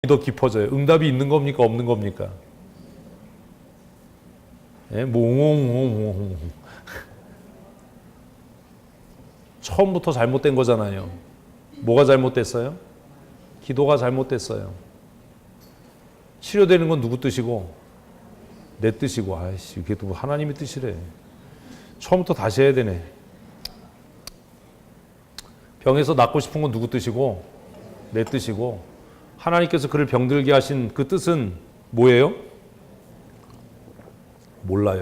더 깊어져요. 응답이 있는 겁니까? 없는 겁니까? 예? 몽 처음부터 잘못된 거잖아요. 뭐가 잘못됐어요? 기도가 잘못됐어요. 치료되는 건 누구 뜻이고? 내 뜻이고. 아이씨, 이게 또 하나님의 뜻이래. 처음부터 다시 해야 되네. 병에서 낫고 싶은 건 누구 뜻이고? 내 뜻이고. 하나님께서 그를 병들게 하신 그 뜻은 뭐예요? 몰라요.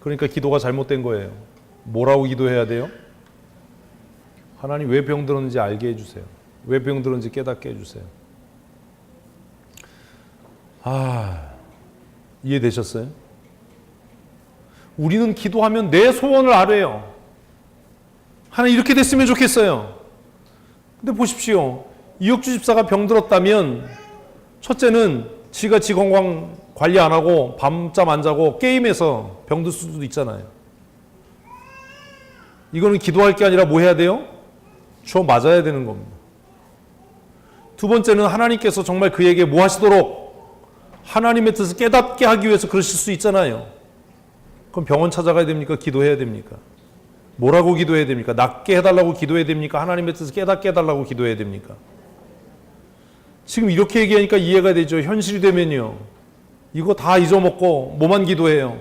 그러니까 기도가 잘못된 거예요. 뭐라고 기도해야 돼요? 하나님 왜 병들었는지 알게 해주세요. 왜 병들었는지 깨닫게 해주세요. 이해되셨어요? 우리는 기도하면 내 소원을 아뢰요. 하나님 이렇게 됐으면 좋겠어요. 근데 보십시오. 이혁주 집사가 병들었다면 첫째는 지가 지 건강 관리 안 하고 밤잠 안 자고 게임해서 병들 수도 있잖아요. 이거는 기도할 게 아니라 뭐 해야 돼요? 주어 맞아야 되는 겁니다. 두 번째는 하나님께서 정말 그에게 뭐 하시도록 하나님의 뜻을 깨닫게 하기 위해서 그러실 수 있잖아요. 그럼 병원 찾아가야 됩니까? 기도해야 됩니까? 뭐라고 기도해야 됩니까? 낫게 해달라고 기도해야 됩니까? 하나님의 뜻을 깨닫게 해달라고 기도해야 됩니까? 지금 이렇게 얘기하니까 이해가 되죠. 현실이 되면요. 이거 다 잊어먹고 뭐만 기도해요?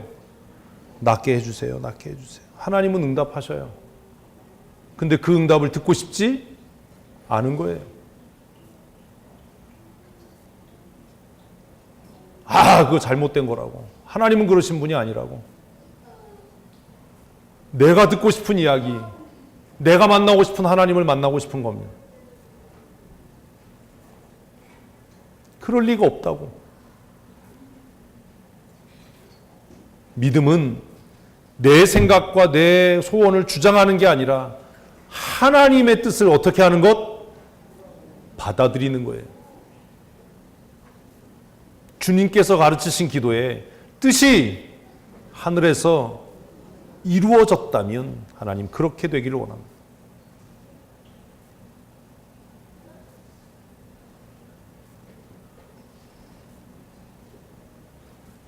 낫게 해주세요. 낫게 해주세요. 하나님은 응답하셔요. 근데 그 응답을 듣고 싶지 않은 거예요. 그거 잘못된 거라고. 하나님은 그러신 분이 아니라고. 내가 듣고 싶은 이야기, 내가 만나고 싶은 하나님을 만나고 싶은 겁니다. 그럴 리가 없다고. 믿음은 내 생각과 내 소원을 주장하는 게 아니라 하나님의 뜻을 어떻게 하는 것? 받아들이는 거예요. 주님께서 가르치신 기도에 뜻이 하늘에서 이루어졌다면 하나님 그렇게 되기를 원합니다.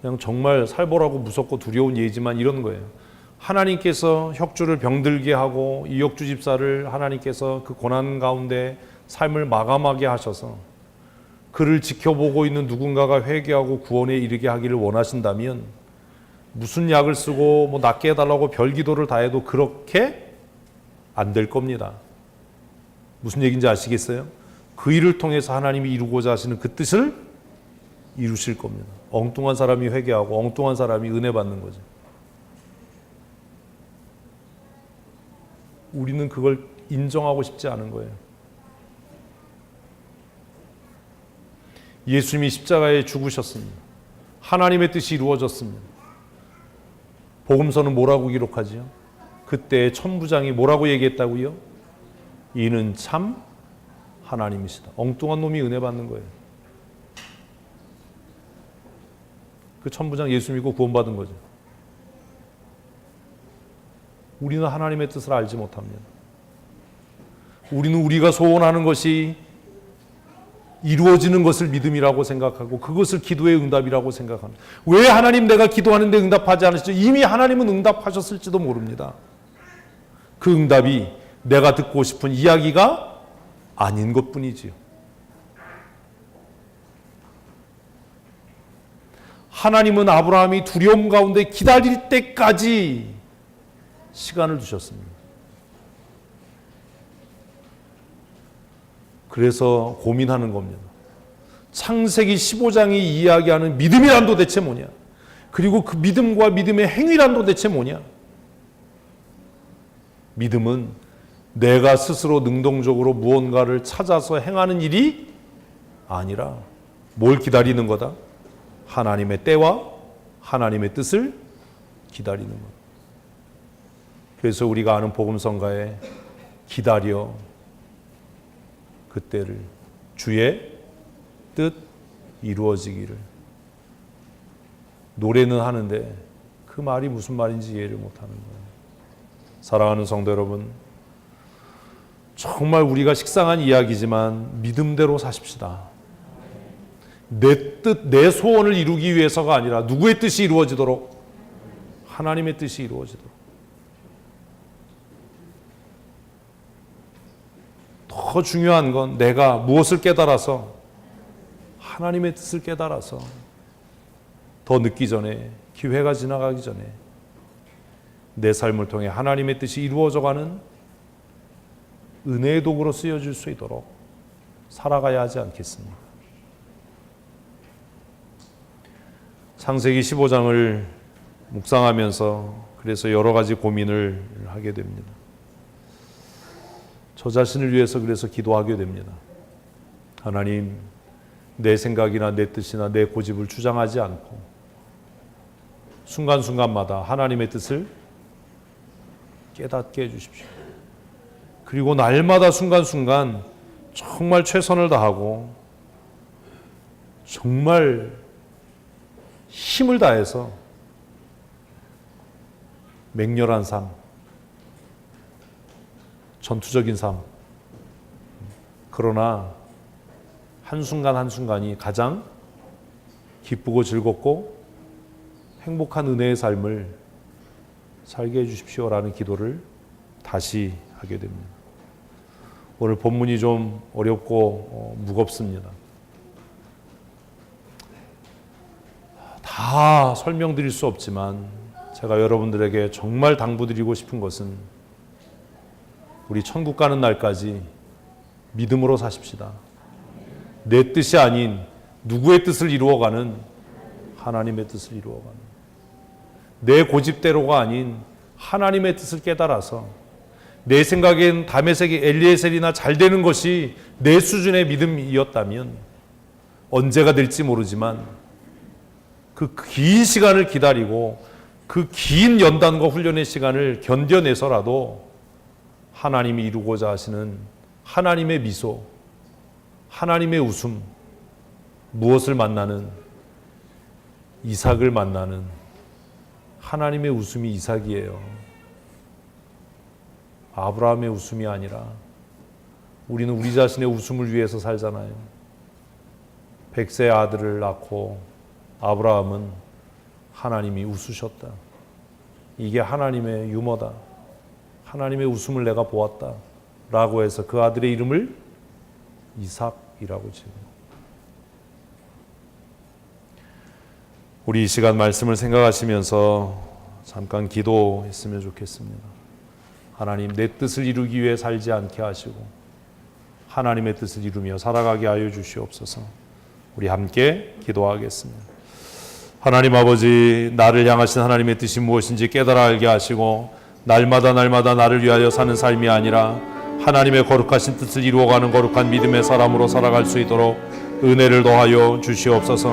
그냥 정말 살벌하고 무섭고 두려운 예지만 이런 거예요. 하나님께서 혁주를 병들게 하고 이혁주 집사를 하나님께서 그 고난 가운데 삶을 마감하게 하셔서 그를 지켜보고 있는 누군가가 회개하고 구원에 이르게 하기를 원하신다면 무슨 약을 쓰고 뭐 낫게 해달라고 별 기도를 다 해도 그렇게 안 될 겁니다. 무슨 얘기인지 아시겠어요? 그 일을 통해서 하나님이 이루고자 하시는 그 뜻을 이루실 겁니다. 엉뚱한 사람이 회개하고 엉뚱한 사람이 은혜 받는 거죠. 우리는 그걸 인정하고 싶지 않은 거예요. 예수님이 십자가에 죽으셨습니다. 하나님의 뜻이 이루어졌습니다. 복음서는 뭐라고 기록하지요? 그때 천부장이 뭐라고 얘기했다고요? 이는 참 하나님이시다. 엉뚱한 놈이 은혜 받는 거예요. 그 천부장 예수 믿고 구원받은 거죠. 우리는 하나님의 뜻을 알지 못합니다. 우리는 우리가 소원하는 것이 이루어지는 것을 믿음이라고 생각하고 그것을 기도의 응답이라고 생각합니다. 왜 하나님 내가 기도하는데 응답하지 않으시죠? 이미 하나님은 응답하셨을지도 모릅니다. 그 응답이 내가 듣고 싶은 이야기가 아닌 것뿐이지요. 하나님은 아브라함이 두려움 가운데 기다릴 때까지 시간을 주셨습니다. 그래서 고민하는 겁니다. 창세기 15장이 이야기하는 믿음이란 도대체 뭐냐? 그리고 그 믿음과 믿음의 행위란 도대체 뭐냐? 믿음은 내가 스스로 능동적으로 무언가를 찾아서 행하는 일이 아니라 뭘 기다리는 거다? 하나님의 때와 하나님의 뜻을 기다리는 것. 그래서 우리가 아는 복음성가에 기다려 그때를 주의 뜻 이루어지기를. 노래는 하는데 그 말이 무슨 말인지 이해를 못하는 거예요. 사랑하는 성도 여러분, 정말 우리가 식상한 이야기지만 믿음대로 사십시다. 내 뜻, 내 소원을 이루기 위해서가 아니라 누구의 뜻이 이루어지도록, 하나님의 뜻이 이루어지도록. 더 중요한 건 내가 무엇을 깨달아서, 하나님의 뜻을 깨달아서 더 늦기 전에, 기회가 지나가기 전에 내 삶을 통해 하나님의 뜻이 이루어져가는 은혜의 도구로 쓰여질 수 있도록 살아가야 하지 않겠습니까? 창세기 15장을 묵상하면서 그래서 여러 가지 고민을 하게 됩니다. 저 자신을 위해서 그래서 기도하게 됩니다. 하나님, 내 생각이나 내 뜻이나 내 고집을 주장하지 않고 순간순간마다 하나님의 뜻을 깨닫게 해주십시오. 그리고 날마다 순간순간 정말 최선을 다하고 정말 힘을 다해서 맹렬한 삶, 전투적인 삶, 그러나 한순간 한순간이 가장 기쁘고 즐겁고 행복한 은혜의 삶을 살게 해주십시오라는 기도를 다시 하게 됩니다. 오늘 본문이 좀 어렵고 무겁습니다. 다 설명드릴 수 없지만 제가 여러분들에게 정말 당부드리고 싶은 것은 우리 천국 가는 날까지 믿음으로 사십시다. 내 뜻이 아닌 누구의 뜻을 이루어가는 하나님의 뜻을 이루어가는, 내 고집대로가 아닌 하나님의 뜻을 깨달아서 내 생각엔 다메섹의 엘리에셀이나 잘 되는 것이 내 수준의 믿음이었다면 언제가 될지 모르지만 그 긴 시간을 기다리고 그 긴 연단과 훈련의 시간을 견뎌내서라도 하나님이 이루고자 하시는 하나님의 미소, 하나님의 웃음, 무엇을 만나는? 이삭을 만나는 하나님의 웃음이 이삭이에요. 아브라함의 웃음이 아니라 우리는 우리 자신의 웃음을 위해서 살잖아요. 100세의 아들을 낳고 아브라함은 하나님이 웃으셨다. 이게 하나님의 유머다. 하나님의 웃음을 내가 보았다. 라고 해서 그 아들의 이름을 이삭이라고 지은. 우리 이 시간 말씀을 생각하시면서 잠깐 기도했으면 좋겠습니다. 하나님, 내 뜻을 이루기 위해 살지 않게 하시고 하나님의 뜻을 이루며 살아가게 하여 주시옵소서. 우리 함께 기도하겠습니다. 하나님 아버지, 나를 향하신 하나님의 뜻이 무엇인지 깨달아 알게 하시고 날마다 나를 위하여 사는 삶이 아니라 하나님의 거룩하신 뜻을 이루어가는 거룩한 믿음의 사람으로 살아갈 수 있도록 은혜를 더하여 주시옵소서.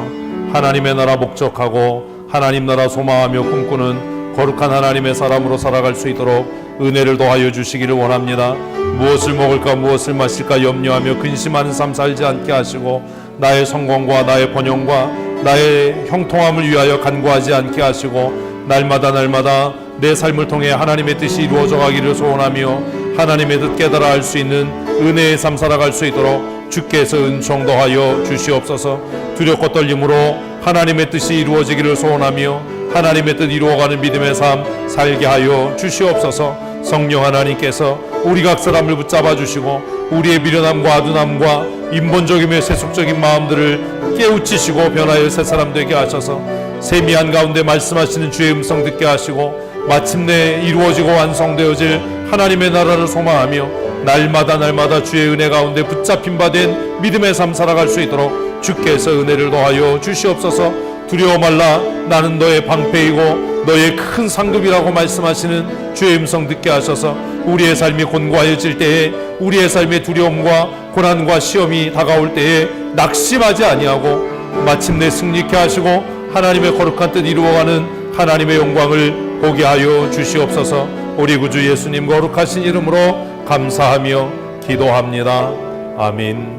하나님의 나라 목적하고 하나님 나라 소망하며 꿈꾸는 거룩한 하나님의 사람으로 살아갈 수 있도록 은혜를 더하여 주시기를 원합니다. 무엇을 먹을까 무엇을 마실까 염려하며 근심하는 삶 살지 않게 하시고 나의 성공과 나의 번영과 나의 형통함을 위하여 간구하지 않게 하시고 날마다 내 삶을 통해 하나님의 뜻이 이루어져 가기를 소원하며 하나님의 뜻 깨달아 알 수 있는 은혜의 삶 살아갈 수 있도록 주께서 은총 더하여 주시옵소서. 두렵고 떨림으로 하나님의 뜻이 이루어지기를 소원하며 하나님의 뜻 이루어가는 믿음의 삶 살게 하여 주시옵소서. 성령 하나님께서 우리 각 사람을 붙잡아 주시고 우리의 미련함과 아둔함과 인본적이며 세속적인 마음들을 깨우치시고 변하여 새 사람 되게 하셔서 세미한 가운데 말씀하시는 주의 음성 듣게 하시고 마침내 이루어지고 완성되어질 하나님의 나라를 소망하며 날마다 주의 은혜 가운데 붙잡힌 바 된 믿음의 삶 살아갈 수 있도록 주께서 은혜를 더하여 주시옵소서. 두려워 말라, 나는 너의 방패이고 너의 큰 상급이라고 말씀하시는 주의 음성 듣게 하셔서 우리의 삶이 곤고하여질 때에, 우리의 삶의 두려움과 고난과 시험이 다가올 때에 낙심하지 아니하고 마침내 승리케 하시고 하나님의 거룩한 뜻 이루어가는 하나님의 영광을 보게 하여 주시옵소서. 우리 구주 예수님 거룩하신 이름으로 감사하며 기도합니다. 아멘.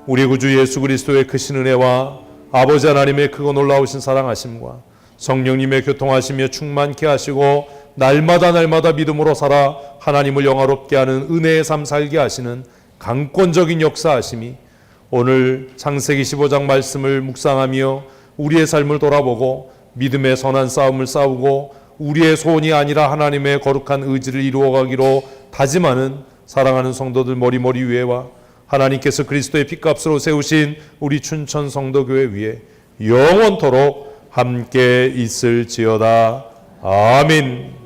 우리 구주 예수 그리스도의 크신 은혜와 아버지 하나님의 크고 놀라우신 사랑하심과 성령님의 교통하시며 충만케 하시고 날마다 믿음으로 살아 하나님을 영화롭게 하는 은혜의 삶 살게 하시는 강권적인 역사하심이 오늘 창세기 15장 말씀을 묵상하며 우리의 삶을 돌아보고 믿음의 선한 싸움을 싸우고 우리의 소원이 아니라 하나님의 거룩한 의지를 이루어가기로 다짐하는 사랑하는 성도들 머리머리 위에와 하나님께서 그리스도의 핏값으로 세우신 우리 춘천 성도교회 위에 영원토록 함께 있을지어다. 아멘.